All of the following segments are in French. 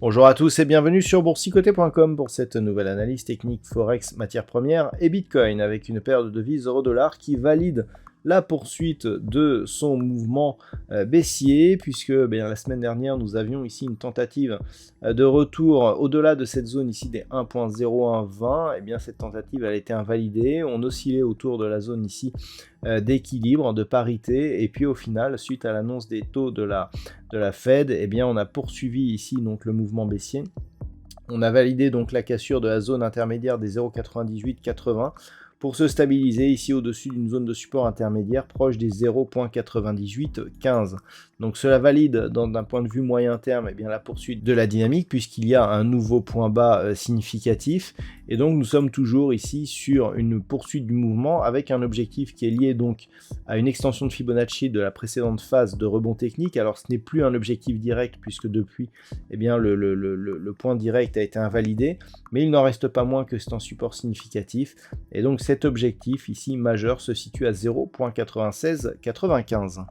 Bonjour à tous et bienvenue sur boursicoté.com pour cette nouvelle analyse technique Forex, matières premières et Bitcoin avec une paire de devises euro-dollar qui valide la poursuite de son mouvement baissier puisque la semaine dernière nous avions ici une tentative de retour au-delà de cette zone ici des 1.0120. Cette tentative elle a été invalidée, on oscillait autour de la zone ici d'équilibre, de parité, et puis au final suite à l'annonce des taux de la Fed, on a poursuivi ici donc le mouvement baissier. On a validé donc la cassure de la zone intermédiaire des 0,9880 pour se stabiliser ici au-dessus d'une zone de support intermédiaire proche des 0,9815. Donc cela valide d'un point de vue moyen terme la poursuite de la dynamique puisqu'il y a un nouveau point bas significatif, et donc nous sommes toujours ici sur une poursuite du mouvement avec un objectif qui est lié donc à une extension de Fibonacci de la précédente phase de rebond technique. Alors ce n'est plus un objectif direct puisque depuis le point direct a été invalidé, mais il n'en reste pas moins que c'est un support significatif, et donc cet objectif ici majeur se situe à 0,9695.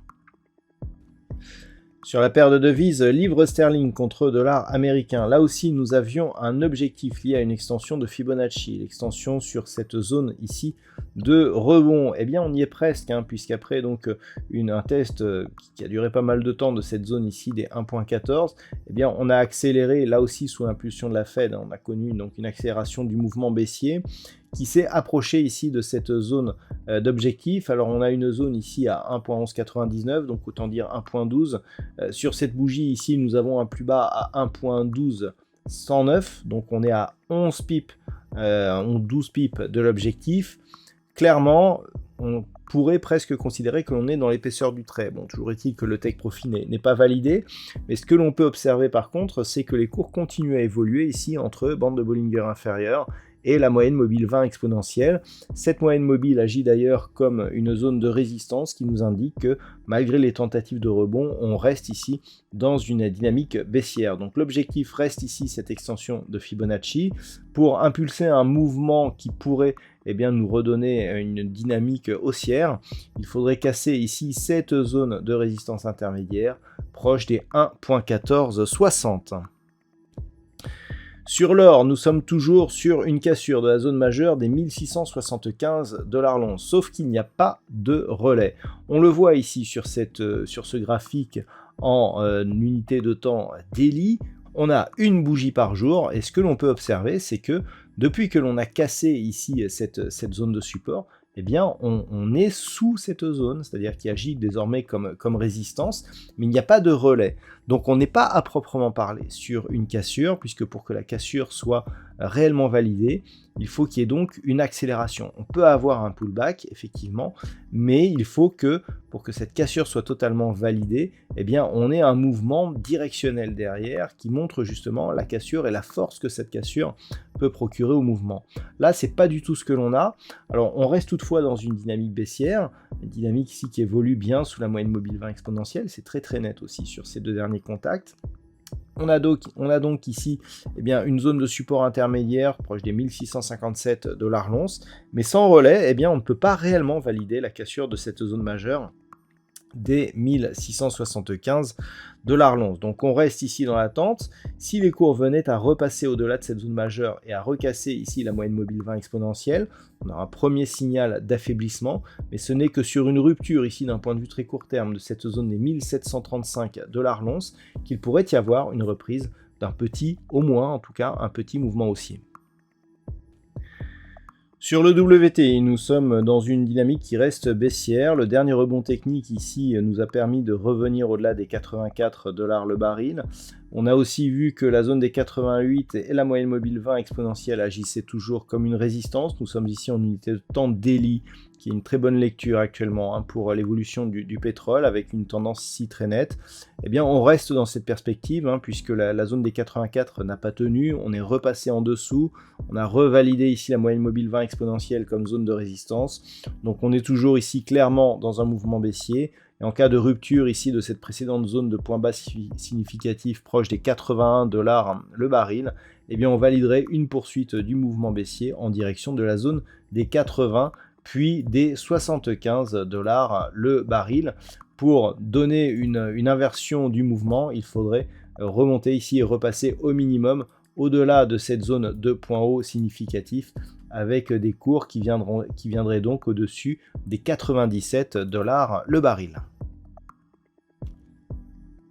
Sur la paire de devises livre sterling contre dollar américain, là aussi nous avions un objectif lié à une extension de Fibonacci, l'extension sur cette zone ici de rebond. On y est presque, puisqu'après donc un test qui a duré pas mal de temps de cette zone ici des 1.14, on a accéléré là aussi sous l'impulsion de la Fed, on a connu donc une accélération du mouvement baissier qui s'est approché ici de cette zone d'objectif. Alors on a une zone ici à 1.1199, donc autant dire 1.12. Sur cette bougie ici, nous avons un plus bas à 1.1209, donc on est à 12 pips de l'objectif. Clairement, on pourrait presque considérer que l'on est dans l'épaisseur du trait. Bon, toujours est-il que le take profit n'est pas validé, mais ce que l'on peut observer par contre, c'est que les cours continuent à évoluer ici entre bande de Bollinger inférieure et la moyenne mobile 20 exponentielle. Cette moyenne mobile agit d'ailleurs comme une zone de résistance qui nous indique que malgré les tentatives de rebond, on reste ici dans une dynamique baissière. Donc l'objectif reste ici cette extension de Fibonacci pour impulser un mouvement qui pourrait nous redonner une dynamique haussière. Il faudrait casser ici cette zone de résistance intermédiaire proche des 1.1460. Sur l'or, nous sommes toujours sur une cassure de la zone majeure des 1675 $ l'once, sauf qu'il n'y a pas de relais. On le voit ici sur ce graphique en unité de temps daily. On a une bougie par jour, et ce que l'on peut observer, c'est que depuis que l'on a cassé ici cette zone de support, on est sous cette zone, c'est-à-dire qui agit désormais comme résistance, mais il n'y a pas de relais. Donc on n'est pas à proprement parler sur une cassure, puisque pour que la cassure soit réellement validée, il faut qu'il y ait donc une accélération. On peut avoir un pullback, effectivement, mais il faut que, pour que cette cassure soit totalement validée, on ait un mouvement directionnel derrière qui montre justement la cassure et la force que cette cassure peut procurer au mouvement. Là, c'est pas du tout ce que l'on a. Alors, on reste toutefois dans une dynamique baissière, une dynamique ici qui évolue bien sous la moyenne mobile 20 exponentielle. C'est très très net aussi sur ces deux derniers contacts. On a donc ici une zone de support intermédiaire proche des 1657 $ l'once, mais sans relais, on ne peut pas réellement valider la cassure de cette zone majeure des 1675 $ l'once. Donc on reste ici dans l'attente. Si les cours venaient à repasser au-delà de cette zone majeure et à recasser ici la moyenne mobile 20 exponentielle, on aura un premier signal d'affaiblissement, mais ce n'est que sur une rupture ici d'un point de vue très court terme de cette zone des 1735 $ l'once qu'il pourrait y avoir une reprise d'un petit, au moins en tout cas, un petit mouvement haussier. Sur le WTI, nous sommes dans une dynamique qui reste baissière. Le dernier rebond technique ici nous a permis de revenir au-delà des 84 $ le baril. On a aussi vu que la zone des 88 et la moyenne mobile 20 exponentielle agissaient toujours comme une résistance. Nous sommes ici en unité de temps daily qui est une très bonne lecture actuellement pour l'évolution du pétrole, avec une tendance ici très nette. Eh bien, on reste dans cette perspective, puisque la zone des 84 n'a pas tenu, on est repassé en dessous, on a revalidé ici la moyenne mobile 20 exponentielle comme zone de résistance, donc on est toujours ici clairement dans un mouvement baissier, et en cas de rupture ici de cette précédente zone de point bas significatif proche des 81 $ le baril, eh bien on validerait une poursuite du mouvement baissier en direction de la zone des 80 puis des 75 $ le baril. Pour donner une inversion du mouvement, il faudrait remonter ici et repasser au minimum au-delà de cette zone de point haut significatif, avec des cours qui viendraient donc au-dessus des 97 $ le baril.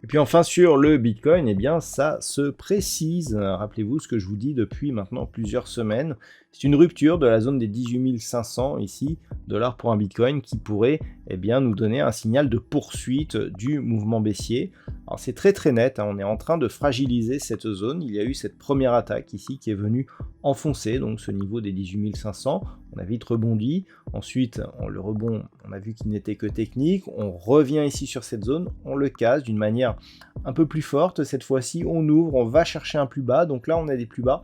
Et puis enfin sur le Bitcoin, eh bien ça se précise, rappelez-vous ce que je vous dis depuis maintenant plusieurs semaines, c'est une rupture de la zone des 18 500 ici, dollars pour un Bitcoin, qui pourrait nous donner un signal de poursuite du mouvement baissier. Alors c'est très net, on est en train de fragiliser cette zone, il y a eu cette première attaque ici qui est venue enfoncer donc ce niveau des 18 500, on a vite rebondi, ensuite le rebond on a vu qu'il n'était que technique, on revient ici sur cette zone, on le casse d'une manière un peu plus forte, cette fois-ci on ouvre, on va chercher un plus bas, donc là on a des plus bas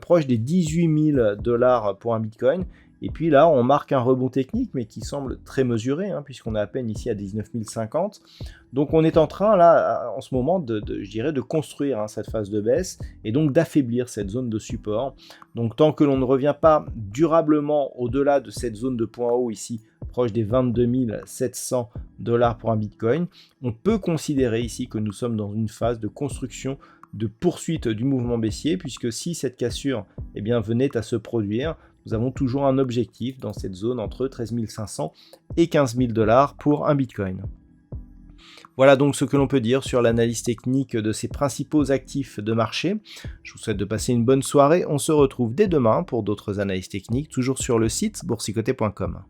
proches des 18 000 $ pour un Bitcoin. Et puis là, on marque un rebond technique, mais qui semble très mesuré, puisqu'on est à peine ici à 19 050. Donc on est en train, là, en ce moment, je dirais, de construire cette phase de baisse, et donc d'affaiblir cette zone de support. Donc tant que l'on ne revient pas durablement au-delà de cette zone de point haut ici, proche des 22 700 $ pour un Bitcoin, on peut considérer ici que nous sommes dans une phase de construction, de poursuite du mouvement baissier, puisque si cette cassure venait à se produire, nous avons toujours un objectif dans cette zone entre 13 500 et 15 000 $ pour un Bitcoin. Voilà donc ce que l'on peut dire sur l'analyse technique de ces principaux actifs de marché. Je vous souhaite de passer une bonne soirée. On se retrouve dès demain pour d'autres analyses techniques, toujours sur le site boursicoté.com.